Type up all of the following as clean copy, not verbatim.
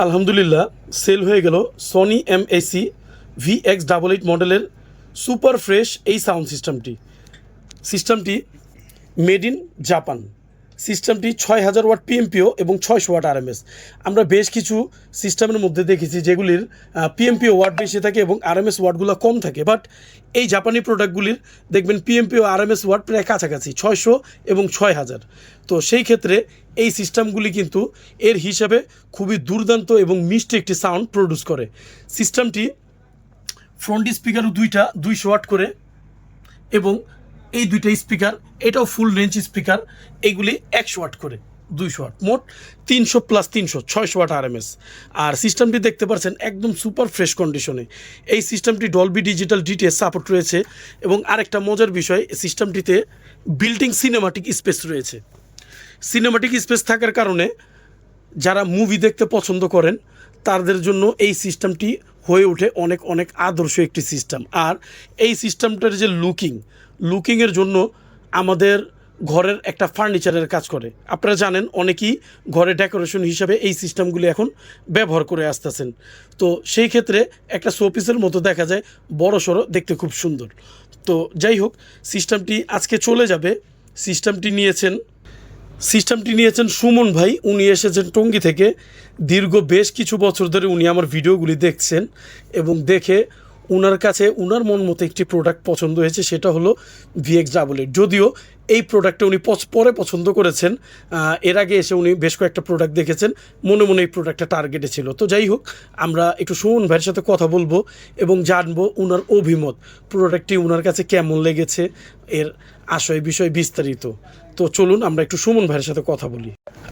আলহামদুলিল্লাহ সেল হয়ে গেল সনি এমএসি VX88 মডেলের সুপার ফ্রেশ এই সাউন্ড সিস্টেমটি মেড ইন জাপান। সিস্টেমটি 6000 ওয়াট পিএমপিও এবং 600 ওয়াট আরএমএস। আমরা বেশ কিছু সিস্টেমের মধ্যে দেখেছি যেগুলির পিএমপিও ওয়াট বেশি থাকে এবং আরএমএস ওয়াটগুলো কম থাকে, বাট এই জাপানি প্রোডাক্টগুলির দেখবেন পিএমপিও আরএমএস ওয়াট প্রায় কাছাকাছি 600 এবং 6000। তো সেই ক্ষেত্রে এই সিস্টেমগুলি কিন্তু এর হিসাবে খুবই দুর্দান্ত এবং মিষ্টি একটি সাউন্ড প্রডিউস করে। সিস্টেমটি ফ্রন্ট স্পিকারও 200 ওয়াট করে এবং এই দুইটা স্পিকার, এটাও ফুল রেঞ্জ স্পিকার, এইগুলি 100 ওয়াট করে, 200 ওয়াট, মোট 300 প্লাস 300 600 ওয়াট আরএমএস। আর সিস্টেমটি দেখতে পাচ্ছেন একদম সুপার ফ্রেশ কন্ডিশনে। এই সিস্টেমটি ডলবি ডিজিটাল ডিটিএস সাপোর্ট রয়েছে এবং আরেকটা মজার বিষয়, সিস্টেমটিতে বিল্টিং সিনেমাটিক স্পেস রয়েছে। সিনেমাটিক স্পেস থাকার কারণে যারা মুভি দেখতে পছন্দ করেন তাদের জন্য এই সিস্টেমটি হয়ে ওঠে অনেক অনেক আদর্শ একটি সিস্টেম। আর এই সিস্টেমটার যে লুকিংয়ের জন্য আমাদের ঘরের একটা ফার্নিচারের কাজ করে। আপনারা জানেন অনেকেই ঘরে ডেকোরেশন হিসাবে এই সিস্টেমগুলি এখন ব্যবহার করে আসতেছেন। তো সেই ক্ষেত্রে একটা শোপিসের মতো দেখা যায়, বড় সড়ো, দেখতে খুব সুন্দর। তো যাই হোক, সিস্টেমটি আজকে চলে যাবে। সিস্টেমটি নিয়েছেন সুমন ভাই। উনি এসেছেন টঙ্গী থেকে। দীর্ঘ বেশ কিছু বছর ধরে উনি আমার ভিডিওগুলি দেখছেন এবং দেখে ওনার কাছে ওনার মন মতো একটি প্রোডাক্ট পছন্দ হয়েছে, সেটা হলো VX88। যদিও এই প্রোডাক্টটা উনি পরে পছন্দ করেছেন, এর আগে এসে উনি বেশ কয়েকটা প্রোডাক্ট দেখেছেন, মনে মনে এই প্রোডাক্টটা টার্গেটে ছিল। তো যাই হোক, আমরা একটু সুমন ভাইয়ের সাথে কথা বলবো এবং জানবো ওনার অভিমত, প্রোডাক্টটি ওনার কাছে কেমন লেগেছে, এর আশয় বিষয় বিস্তারিত। তো চলুন আমরা একটু সুমন ভাইয়ের সাথে কথা বলি।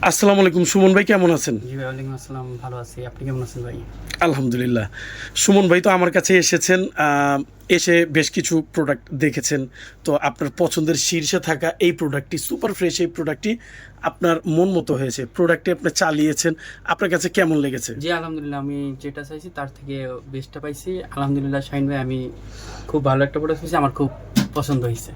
আসসালামু আলাইকুম সুমন ভাই, কেমন আছেন? জি ভাই, ওয়ালাইকুম আসসালাম, ভালো আছি। আপনি কেমন আছেন ভাই? আলহামদুলিল্লাহ। সুমন ভাই তো আমার কাছে এসেছেন, এসে বেশ কিছু প্রোডাক্ট দেখেছেন। তো আপনার পছন্দের শীর্ষে থাকা এই প্রোডাক্টটি, সুপার ফ্রেশ এই প্রোডাক্টটি আপনার মন মতো হয়েছে, প্রোডাক্টটি আপনি চালিয়েছেন, আপনার কাছে কেমন লেগেছে? জি আলহামদুলিল্লাহ, আমি যেটা চাইছি তার থেকে বেস্টটা পাইছি আলহামদুলিল্লাহ। শাহিন ভাই, আমি খুব ভালো একটা প্রোডাক্ট পেয়েছি, আমার খুব পছন্দ হয়েছে।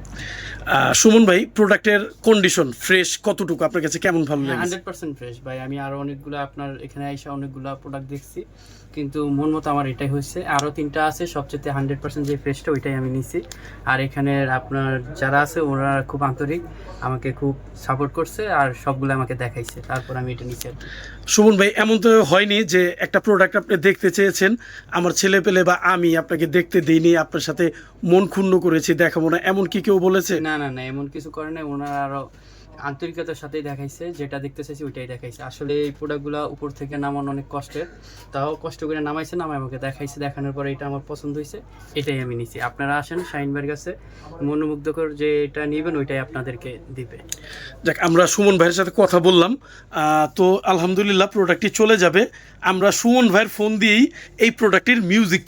সুমন ভাই, প্রোডাক্টের কন্ডিশন ফ্রেশ কতটুকু, আপনার কাছে কেমন ভালো লেগেছে? 100% ফ্রেশ ভাই। আমি আরো অনেকগুলো আপনার এখানে আইসা অনেকগুলো প্রোডাক্ট দেখছি, কিন্তু মন মতো আমার এটাই হয়েছে। আরও 3টা আছে, সবচেয়ে 100% যে ফ্রেশটা ওইটাই আমি নিছি। আর এখানের আপনার যারা আছে ওনারা খুব আন্তরিক, আমাকে খুব সাপোর্ট করছে আর সবগুলো আমাকে দেখাইছে, তারপর আমি এটা নিচ্ছি আর কি। সুমন ভাই, এমন তো হয়নি যে একটা প্রোডাক্ট আপনি দেখতে চেয়েছেন, আমার ছেলে পেলে বা আমি আপনাকে দেখতে দিইনি, আপনার সাথে মন ক্ষুণ্ণ করেছি, দেখাবো না, এমন কি কেউ বলেছে? না না না, এমন কিছু করে নাই। ওনারা আরো আন্তরিকতার সাথেই দেখাইছে, যেটা দেখতে চাইছি ওইটাই দেখাইছে। আসলে এই প্রোডাক্টগুলো উপর থেকে নামানো অনেক কষ্টের, তাও কষ্ট করে নামাইছে, আমাকে দেখাইছে, দেখানোর পরে এটা আমার পছন্দ হয়েছে, এটাই আমি নিছি। আপনারা আসেন শাহিন ভাইয়ের কাছে, মনোমুগ্ধকর যে এটা নেবেন ওইটাই আপনাদেরকে দিবে। যাক, আমরা সুমন ভাইয়ের সাথে কথা বললাম, তো আলহামদুলিল্লাহ প্রোডাক্টটি চলে যাবে। আমরা সুমন ভাইয়ের ফোন দিয়েই এই প্রোডাক্টটির মিউজিক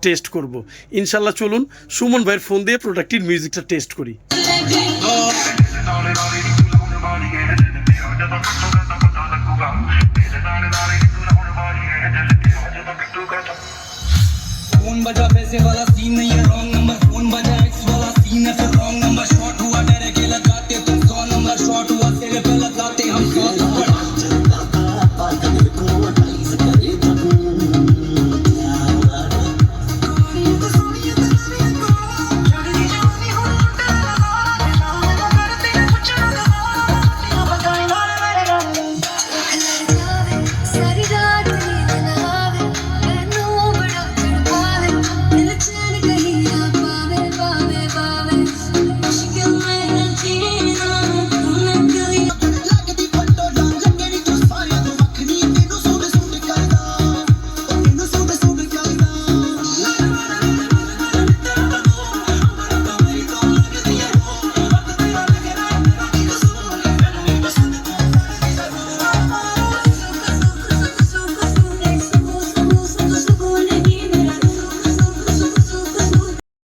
টেস্ট করব ইনশাল্লাহ। চলুন সুমন ভাইয়ের ফোন দিয়ে প্রোডাক্টটির মিউজিকটা টেস্ট করি।